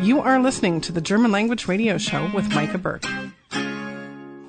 You are listening to the German Language Radio Show with Micah Burke.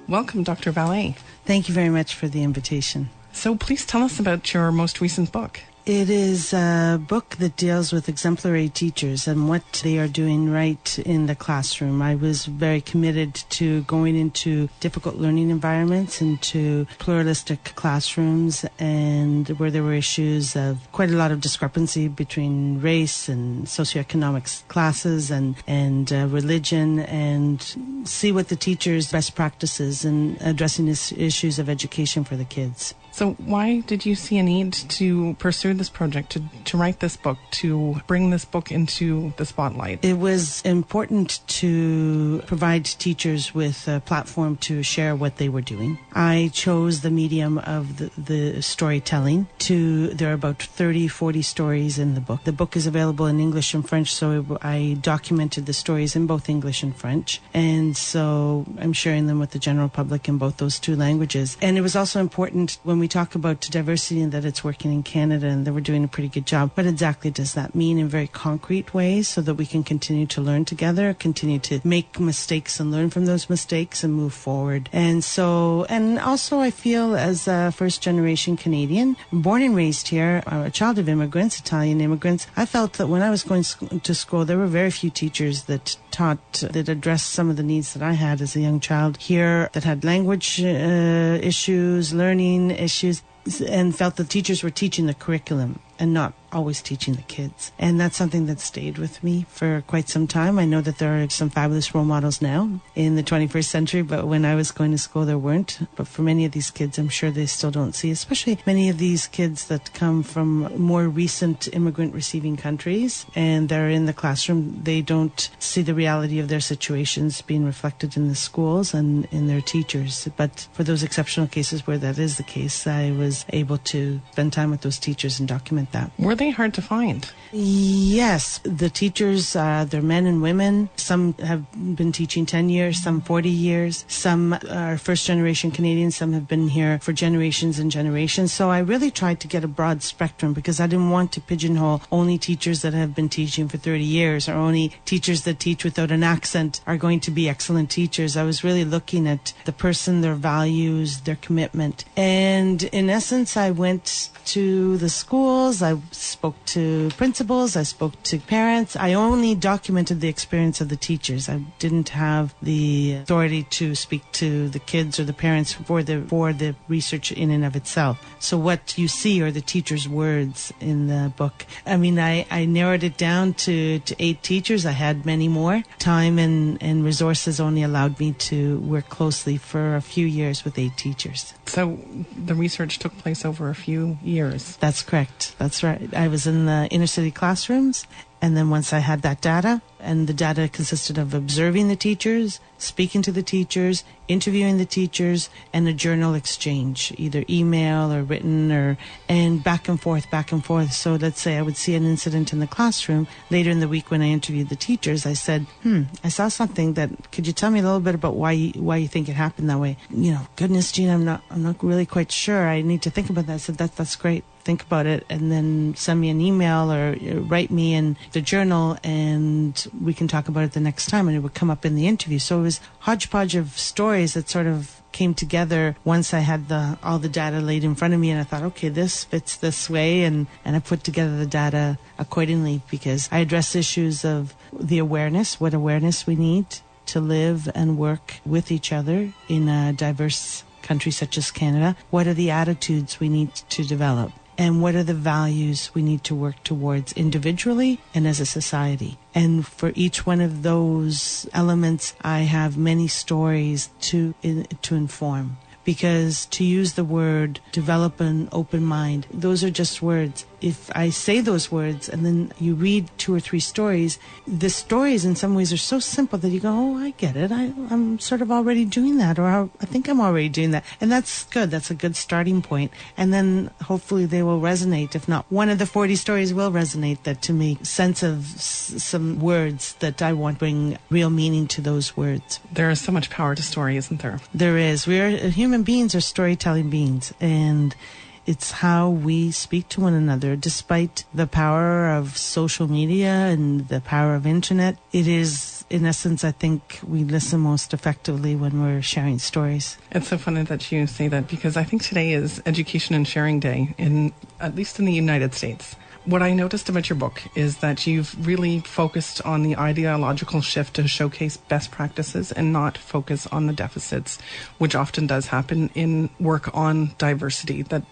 Welcome, Dr. Vallée. Thank you very much for the invitation. So please tell us about your most recent book. It is a book that deals with exemplary teachers and what they are doing right in the classroom. I was very committed to going into difficult learning environments, into pluralistic classrooms, and where there were issues of quite a lot of discrepancy between race and socioeconomic classes and religion, and see what the teachers' best practices in addressing issues of education for the kids. So why did you see a need to pursue this project, to write this book, to bring this book into the spotlight? It was important to provide teachers with a platform to share what they were doing. I chose the medium of the storytelling. There are about 40 stories in the book. The book is available in English and French, so I documented the stories in both English and French. And so I'm sharing them with the general public in both those two languages. And it was also important when we talk about diversity and that it's working in Canada and that we're doing a pretty good job. What exactly does that mean in very concrete ways so that we can continue to learn together, continue to make mistakes and learn from those mistakes and move forward? And also I feel as a first generation Canadian, born and raised here, a child of immigrants, Italian immigrants, I felt that when I was going to school, there were very few teachers that addressed some of the needs that I had as a young child here, that had language issues, learning issues, and felt the teachers were teaching the curriculum and not always teaching the kids. And that's something that stayed with me for quite some time. I know that there are some fabulous role models now in the 21st century, but when I was going to school, there weren't. But for many of these kids, I'm sure they still don't see, especially many of these kids that come from more recent immigrant receiving countries and they're in the classroom. They don't see the reality of their situations being reflected in the schools and in their teachers. But for those exceptional cases where that is the case, I was able to spend time with those teachers and document that. Were they hard to find? Yes, the teachers, they're men and women. Some have been teaching 10 years, some 40 years. Some are first-generation Canadians. Some have been here for generations and generations. So I really tried to get a broad spectrum because I didn't want to pigeonhole only teachers that have been teaching for 30 years or only teachers that teach without an accent are going to be excellent teachers. I was really looking at the person, their values, their commitment. And in essence, I went to the schools. I spoke to principals. I spoke to parents. I only documented the experience of the teachers. I didn't have the authority to speak to the kids or the parents for the research in and of itself. So what you see are the teachers' words in the book. I mean, I narrowed it down to 8 teachers. I had many more. Time and resources only allowed me to work closely for a few years with 8 teachers. So the research took place over a few years. That's correct. That's right. I was in the inner city classrooms, and then once I had that data, and the data consisted of observing the teachers, speaking to the teachers, interviewing the teachers, and a journal exchange, either email or written and back and forth. So let's say I would see an incident in the classroom. Later in the week when I interviewed the teachers, I said, I saw something could you tell me a little bit about why you think it happened that way? Goodness, Gene, I'm not really quite sure. I need to think about that. I said, that's great. Think about it and then send me an email or write me in the journal and we can talk about it the next time, and it would come up in the interview. So it was hodgepodge of stories that sort of came together once I had all the data laid in front of me, and I thought, okay, this fits this way, and I put together the data accordingly because I address issues of the awareness, what awareness we need to live and work with each other in a diverse country such as Canada. What are the attitudes we need to develop? And what are the values we need to work towards individually and as a society? And for each one of those elements, I have many stories to inform. Because to use the word develop an open mind, those are just words. If I say those words and then you read 2 or 3 stories, the stories in some ways are so simple that you go, oh, I get it. I'm sort of already doing that, or I think I'm already doing that. And that's good. That's a good starting point. And then hopefully they will resonate. If not, one of the 40 stories will resonate, that to make sense of some words that I want to bring real meaning to those words. There is so much power to story, isn't there? There is. Human beings are storytelling beings. And It's how we speak to one another. Despite the power of social media and the power of internet, it is, in essence, I think we listen most effectively when we're sharing stories. It's so funny that you say that, because I think today is Education and Sharing Day, at least in the United States. What I noticed about your book is that you've really focused on the ideological shift to showcase best practices and not focus on the deficits, which often does happen in work on diversity. That,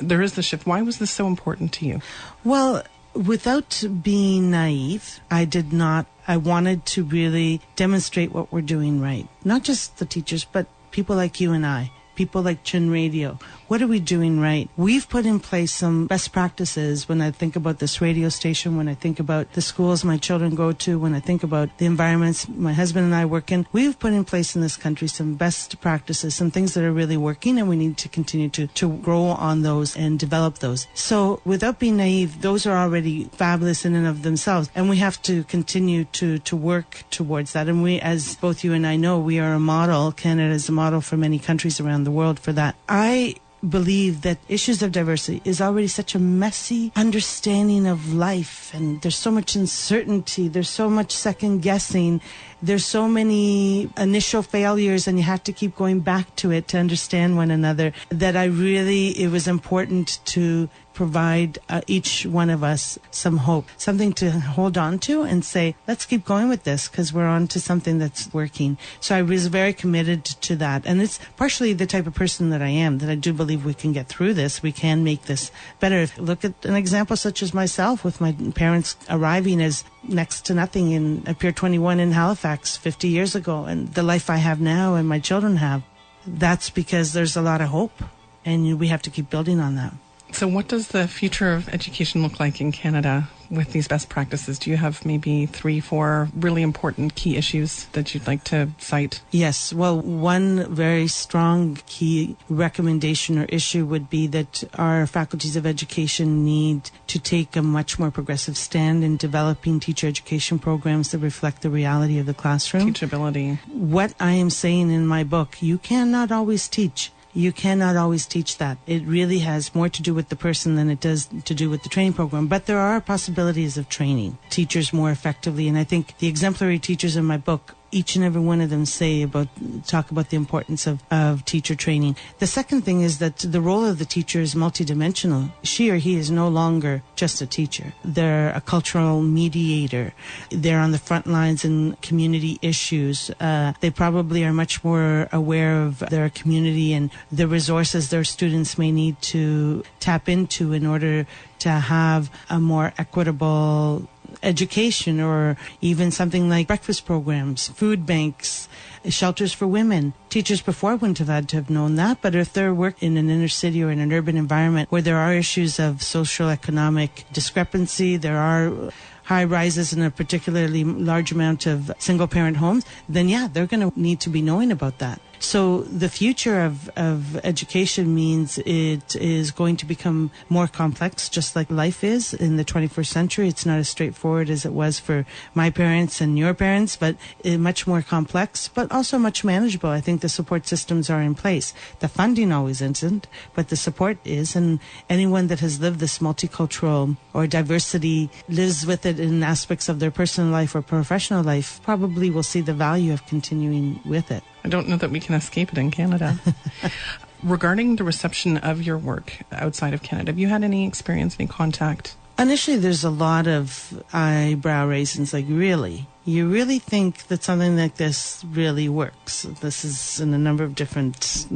there is the shift. Why was this so important to you? Well, without being naive, I wanted to really demonstrate what we're doing right. Not just the teachers, but people like you and I. People like Chin Radio. What are we doing right? We've put in place some best practices when I think about this radio station, when I think about the schools my children go to, when I think about the environments my husband and I work in. We've put in place in this country some best practices, some things that are really working, and we need to continue to grow on those and develop those. So without being naive, those are already fabulous in and of themselves, and we have to continue to work towards that. And we, as both you and I know, we are a model. Canada is a model for many countries around the world for that. I believe that issues of diversity is already such a messy understanding of life, and there's so much uncertainty, there's so much second guessing, there's so many initial failures, and you have to keep going back to it to understand one another, that it was important to provide each one of us some hope, something to hold on to and say, let's keep going with this because we're on to something that's working. So I was very committed to that. And it's partially the type of person that I am, that I do believe we can get through this. We can make this better. Look at an example such as myself, with my parents arriving as next to nothing in Pier 21 in Halifax 50 years ago, and the life I have now and my children have. That's because there's a lot of hope, and we have to keep building on that. So what does the future of education look like in Canada with these best practices? Do you have maybe 3-4 really important key issues that you'd like to cite? Yes. Well, one very strong key recommendation or issue would be that our faculties of education need to take a much more progressive stand in developing teacher education programs that reflect the reality of the classroom. Teachability. What I am saying in my book, you cannot always teach. You cannot always teach that. It really has more to do with the person than it does to do with the training program. But there are possibilities of training teachers more effectively. And I think the exemplary teachers in my book, each and every one of them talk about the importance of teacher training. The second thing is that the role of the teacher is multidimensional. She or he is no longer just a teacher. They're a cultural mediator. They're on the front lines in community issues. They probably are much more aware of their community and the resources their students may need to tap into in order to have a more equitable education, or even something like breakfast programs, food banks, shelters for women. Teachers before wouldn't have had to have known that, but if they're working in an inner city or in an urban environment where there are issues of social economic discrepancy, there are high rises in a particularly large amount of single parent homes, then they're going to need to be knowing about that. So the future of education means it is going to become more complex, just like life is in the 21st century. It's not as straightforward as it was for my parents and your parents, but much more complex, but also much manageable. I think the support systems are in place. The funding always isn't, but the support is, and anyone that has lived this multicultural or diversity, lives with it in aspects of their personal life or professional life, probably will see the value of continuing with it. I don't know that we can escape it in Canada. Regarding the reception of your work outside of Canada, have you had any experience, any contact? Initially, there's a lot of eyebrow raisins, like, really? You really think that something like this really works? This is in a number of different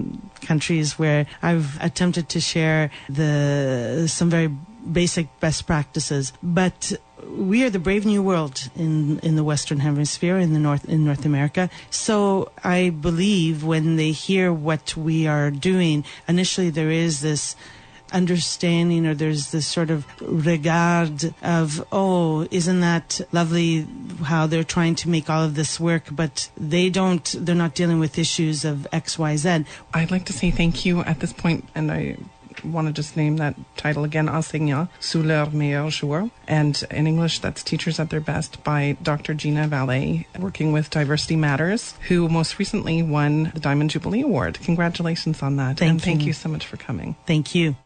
countries where I've attempted to share some very basic best practices, but we are the brave new world in the Western Hemisphere, in North America. So I believe when they hear what we are doing, initially there is this understanding, or there's this sort of regard of, oh, isn't that lovely how they're trying to make all of this work, but they're not dealing with issues of X, Y, Z. I'd like to say thank you at this point, and I want to just name that title again, Enseignants sous leur meilleur jour. And in English, that's Teachers at Their Best, by Dr. Gina Vallée, working with Diversity Matters, who most recently won the Diamond Jubilee Award. Congratulations on that. Thank you so much for coming. Thank you.